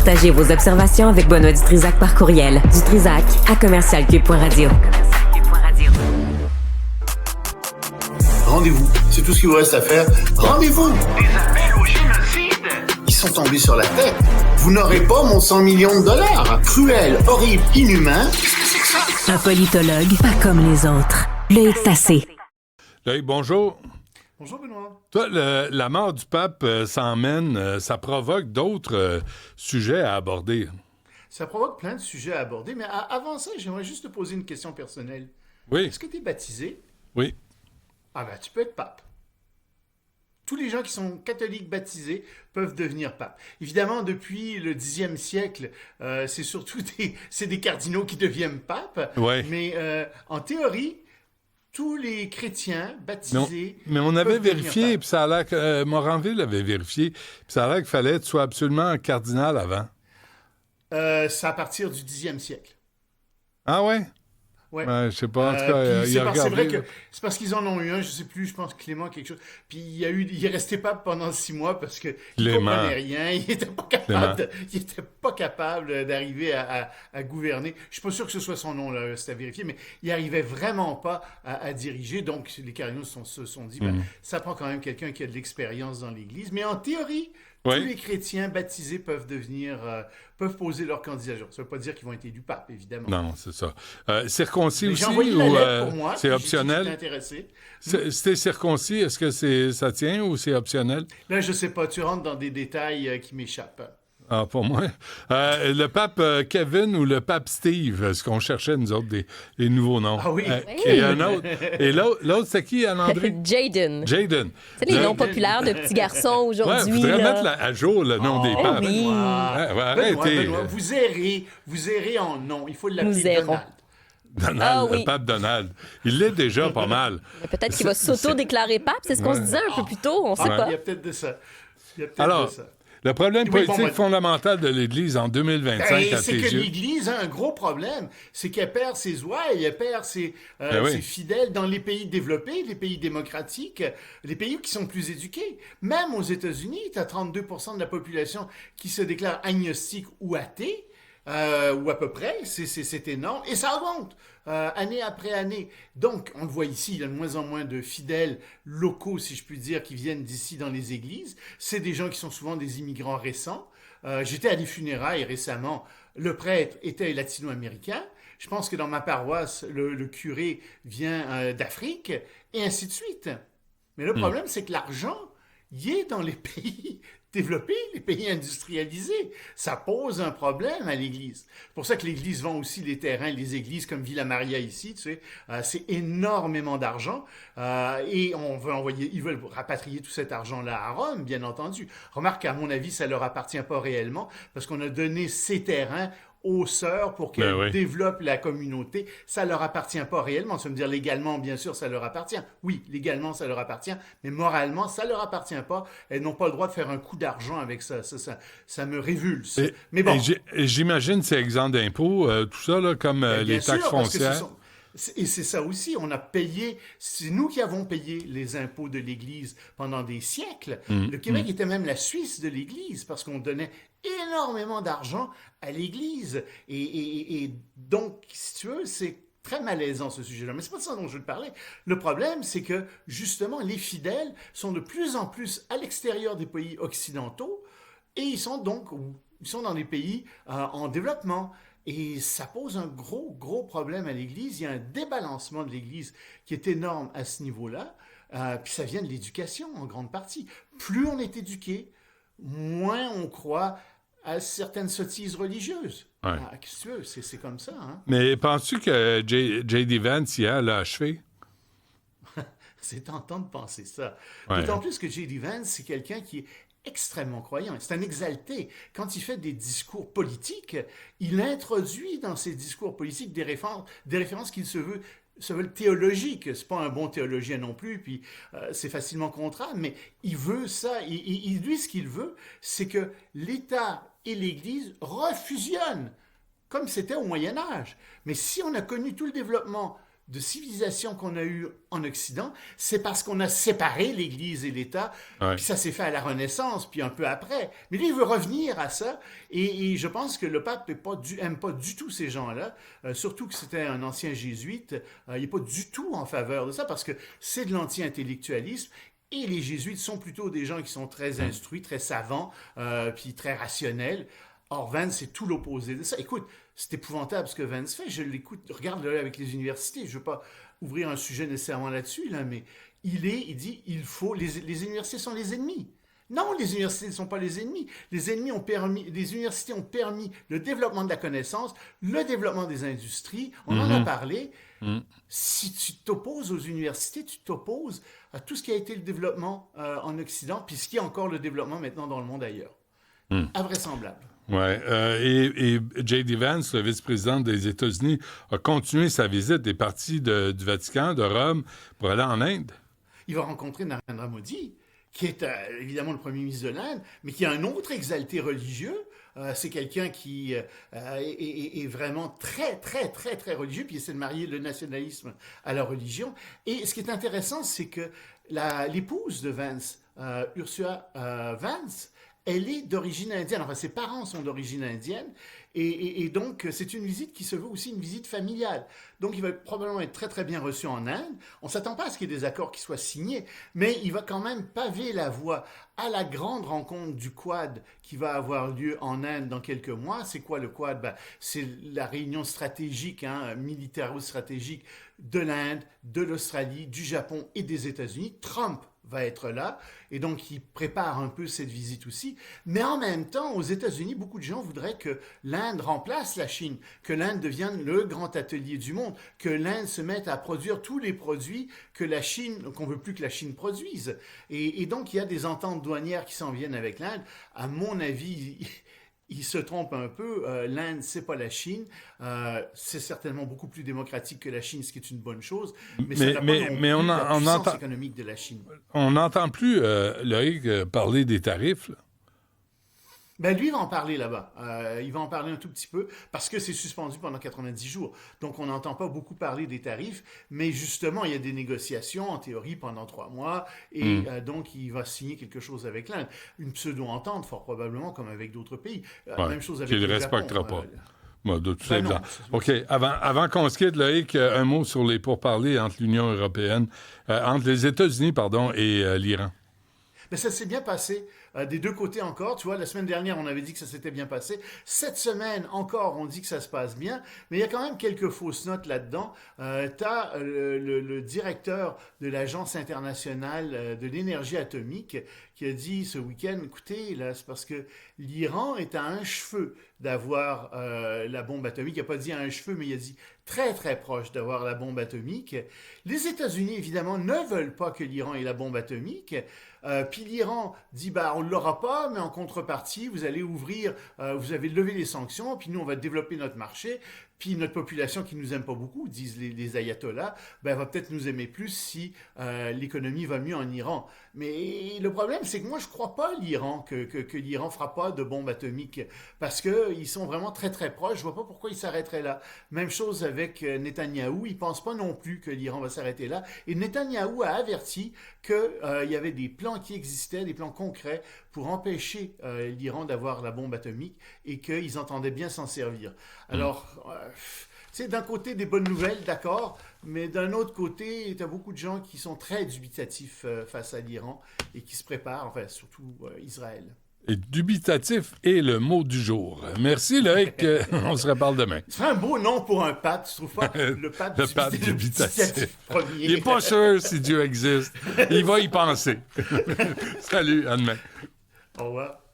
Partagez vos observations avec Benoît Dutrisac par courriel. dutrisac@commercialcube.radio. Rendez-vous, c'est tout ce qu'il vous reste à faire. Rendez-vous! Des appels au génocide! Ils sont tombés sur la tête. Vous n'aurez pas mon 100 millions de dollars. Cruel, horrible, inhumain. Qu'est-ce que c'est que ça? Un politologue pas comme les autres. L'œil tassé. Hey, bonjour. Bonjour Benoît. Toi, la mort du pape ça provoque d'autres sujets à aborder. Ça provoque plein de sujets à aborder, mais avant ça, j'aimerais juste te poser une question personnelle. Oui, Est-ce que tu es baptisé? oui. Ah ben, tu peux être pape. Tous les gens qui sont catholiques baptisés peuvent devenir pape. Évidemment, depuis le Xe siècle, c'est surtout des cardinaux qui deviennent papes. Ouais. Mais en théorie, tous les chrétiens baptisés. Mais on avait peuvent devenir vérifié, papes. puis ça a l'air que Moranville avait vérifié, puis ça a l'air qu'il fallait que tu sois absolument un cardinal avant. C'est à partir du Xe siècle. Ah ouais? Ouais. Je sais pas, en tout cas, Puis il a c'est vrai regardé. que c'est parce qu'ils en ont eu un, je sais plus, je pense Clément quelque chose. Puis il est resté pape pendant 6 mois parce que il Clément. comprenait rien, il était pas capable d'arriver à gouverner. Je suis pas sûr que ce soit son nom là, c'est à vérifier, mais il arrivait vraiment pas à diriger. Donc les cardinaux se sont dit, ça prend quand même quelqu'un qui a de l'expérience dans l'Église. Mais en théorie, Oui. tous les chrétiens baptisés peuvent poser leur candidature. Ça veut pas dire qu'ils vont être élus pape, évidemment. Non, c'est ça. Circoncis Mais aussi, j'ai envoyé la ou lettre pour moi. c'est puis j'ai dit que j'étais optionnel? intéressé. Si t'es circoncis, est-ce que ça tient ou c'est optionnel? Là, je sais pas, tu rentres dans des détails qui m'échappent. Ah, pour moi. Le pape Kevin ou le pape Steve, ce qu'on cherchait, nous autres, des nouveaux noms. Ah oui. Et un autre. Et l'autre, c'est qui, Anne-André? Jaden. Jaden. C'est les noms populaires de petits garçons Ouais, aujourd'hui. faudrait là. mettre à jour le nom des papes. oui. Arrêtez. Benoît, vous errez en nom. Il faut Nous l'appeler errons. Donald. Donald, Ah, le oui. pape Donald. Il l'est déjà pas mal. Mais peut-être qu'il va s'auto-déclarer pape, c'est ce qu'on se disait un peu plus tôt, on sait pas. Il y a peut-être de ça. Alors, le problème Oui, politique fondamental de l'Église en 2025, à C'est tes que yeux... l'Église a un gros problème. C'est qu'elle perd ses ouailles, elle perd ses oui. fidèles dans les pays développés, les pays démocratiques, les pays qui sont plus éduqués. Même aux États-Unis, tu as 32% de la population qui se déclare agnostique ou athée. Ou à peu près, c'est énorme, et ça augmente année après année. Donc, on le voit ici, il y a de moins en moins de fidèles locaux, si je puis dire, qui viennent d'ici dans les églises. C'est des gens qui sont souvent des immigrants récents. J'étais à des funérailles récemment, le prêtre était latino-américain. Je pense que dans ma paroisse, le curé vient d'Afrique, et ainsi de suite. Mais le problème, c'est que l'argent, il est dans les pays développés, les pays industrialisés. Ça pose un problème à l'Église. C'est pour ça que l'Église vend aussi les terrains, les églises comme Villa Maria ici, tu sais, c'est énormément d'argent et ils veulent rapatrier tout cet argent-là à Rome, bien entendu. Remarque qu'à mon avis, ça leur appartient pas réellement parce qu'on a donné ces terrains aux sœurs pour qu'elles développent la communauté. Ça leur appartient pas réellement. Ça veut dire légalement, bien sûr, ça leur appartient. Oui, légalement, ça leur appartient, mais moralement, ça leur appartient pas. Elles n'ont pas le droit de faire un coup d'argent avec ça. Ça me révulse. Mais bon. Et j'imagine c'est exempt d'impôts, tout ça, là, comme les taxes foncières. Et c'est ça aussi, on a payé, c'est nous qui avons payé les impôts de l'Église pendant des siècles. Le Québec était même la Suisse de l'Église parce qu'on donnait énormément d'argent à l'Église. Et donc, si tu veux, c'est très malaisant ce sujet-là. Mais c'est pas de ça dont je veux te parler. Le problème, c'est que justement, les fidèles sont de plus en plus à l'extérieur des pays occidentaux et ils sont dans des pays en développement. Et ça pose un gros problème à l'Église. Il y a un débalancement de l'Église qui est énorme à ce niveau-là. Puis ça vient de l'éducation en grande partie. Plus on est éduqué, moins on croit à certaines sottises religieuses. Ouais. Qu'est-ce que tu veux? C'est comme ça. Hein? Mais penses-tu que J.D. Vance, hier, l'a achevé? C'est tentant de penser ça. Ouais. D'autant plus que J.D. Vance, c'est quelqu'un qui est extrêmement croyant. C'est un exalté. Quand il fait des discours politiques, il introduit dans ses discours politiques des références qu'il se veulent théologiques. C'est pas un bon théologien non plus, puis c'est facilement contraire, mais il veut ça. Lui, ce qu'il veut, c'est que l'État et l'Église refusionnent, comme c'était au Moyen Âge. Mais si on a connu tout le développement de civilisation qu'on a eu en Occident, c'est parce qu'on a séparé l'Église et l'État, puis ça s'est fait à la Renaissance, puis un peu après. Mais lui, il veut revenir à ça, et je pense que le pape aime pas du tout ces gens-là, surtout que c'était un ancien jésuite, il n'est pas du tout en faveur de ça, parce que c'est de l'anti-intellectualisme, et les jésuites sont plutôt des gens qui sont très instruits, très savants, puis très rationnels. Or, Vance, c'est tout l'opposé de ça. Écoute, c'est épouvantable ce que Vance fait. Je l'écoute, regarde-le avec les universités. Je ne veux pas ouvrir un sujet nécessairement là-dessus, là, mais il dit, les universités sont les ennemis. Non, les universités ne sont pas les ennemis. Les universités ont permis le développement de la connaissance, le développement des industries. On en a parlé. Si tu t'opposes aux universités, tu t'opposes à tout ce qui a été le développement en Occident, puis ce qui est encore le développement maintenant dans le monde ailleurs. Invraisemblable. Oui. Et J.D. Vance, le vice-président des États-Unis, a continué sa visite. Il est parti du Vatican, de Rome, pour aller en Inde. Il va rencontrer Narendra Modi, qui est évidemment le premier ministre de l'Inde, mais qui est un autre exalté religieux. C'est quelqu'un qui est vraiment très, très, très, très religieux, puis il essaie de marier le nationalisme à la religion. Et ce qui est intéressant, c'est que l'épouse de Vance, Ursula Vance, elle est d'origine indienne. Enfin, ses parents sont d'origine indienne. Et donc, c'est une visite qui se veut aussi une visite familiale. Donc, il va probablement être très, très bien reçu en Inde. On ne s'attend pas à ce qu'il y ait des accords qui soient signés, mais il va quand même paver la voie à la grande rencontre du Quad qui va avoir lieu en Inde dans quelques mois. C'est quoi le Quad? C'est la réunion stratégique, militaro-stratégique de l'Inde, de l'Australie, du Japon et des États-Unis. Trump va être là, et donc il prépare un peu cette visite aussi. Mais en même temps, aux États-Unis, beaucoup de gens voudraient que l'Inde remplace la Chine, que l'Inde devienne le grand atelier du monde, que l'Inde se mette à produire tous les produits qu'on veut plus que la Chine produise. Et donc, il y a des ententes douanières qui s'en viennent avec l'Inde. À mon avis, il se trompe un peu. L'Inde, c'est pas la Chine. C'est certainement beaucoup plus démocratique que la Chine, ce qui est une bonne chose. Mais on la puissance économique de la Chine. On n'entend plus Loïc parler des tarifs, là. Ben lui, il va en parler là-bas. Il va en parler un tout petit peu parce que c'est suspendu pendant 90 jours. Donc, on n'entend pas beaucoup parler des tarifs, mais justement, il y a des négociations, en théorie, pendant 3 mois, et donc, il va signer quelque chose avec l'Inde. Une pseudo-entente, fort probablement, comme avec d'autres pays. Même chose avec le Japon. Qu'il ne respectera pas. De tout ça. OK. Avant qu'on se quitte, Loïc, un mot sur les pourparlers entre l'Union européenne, entre les États-Unis, et l'Iran. Ben, ça s'est bien passé. Des deux côtés encore, tu vois, la semaine dernière, on avait dit que ça s'était bien passé. Cette semaine, encore, on dit que ça se passe bien, mais il y a quand même quelques fausses notes là-dedans. T'as le directeur de l'Agence internationale de l'énergie atomique qui a dit ce week-end, écoutez, là, c'est parce que l'Iran est à un cheveu d'avoir la bombe atomique. Il n'a pas dit à un cheveu, mais il a dit très, très proche d'avoir la bombe atomique. Les États-Unis, évidemment, ne veulent pas que l'Iran ait la bombe atomique. Puis l'Iran dit, on ne l'aura pas, mais en contrepartie, vous allez vous avez levé les sanctions, puis nous, on va développer notre marché, puis notre population qui ne nous aime pas beaucoup, disent les ayatollahs, va peut-être nous aimer plus si l'économie va mieux en Iran. Mais le problème, c'est que moi, je ne crois pas l'Iran, que l'Iran ne fera pas de bombe atomique, parce qu'ils sont vraiment très, très proches. Je ne vois pas pourquoi ils s'arrêteraient là. Même chose avec Netanyahou, il ne pense pas non plus que l'Iran va s'arrêter là. Et Netanyahou a averti qu'il y avait des plans qui existaient, des plans concrets pour empêcher l'Iran d'avoir la bombe atomique et qu'ils entendaient bien s'en servir. Alors, c'est d'un côté des bonnes nouvelles, d'accord, mais d'un autre côté, tu as beaucoup de gens qui sont très dubitatifs face à l'Iran et qui se préparent, enfin, surtout Israël. Et dubitatif est le mot du jour. Merci, Loïc. On se reparle demain. C'est un beau nom pour un pape, tu trouves pas? Le pape dubitatif premier. Il n'est pas sûr si Dieu existe. Il va y penser. Salut, à demain. Au revoir.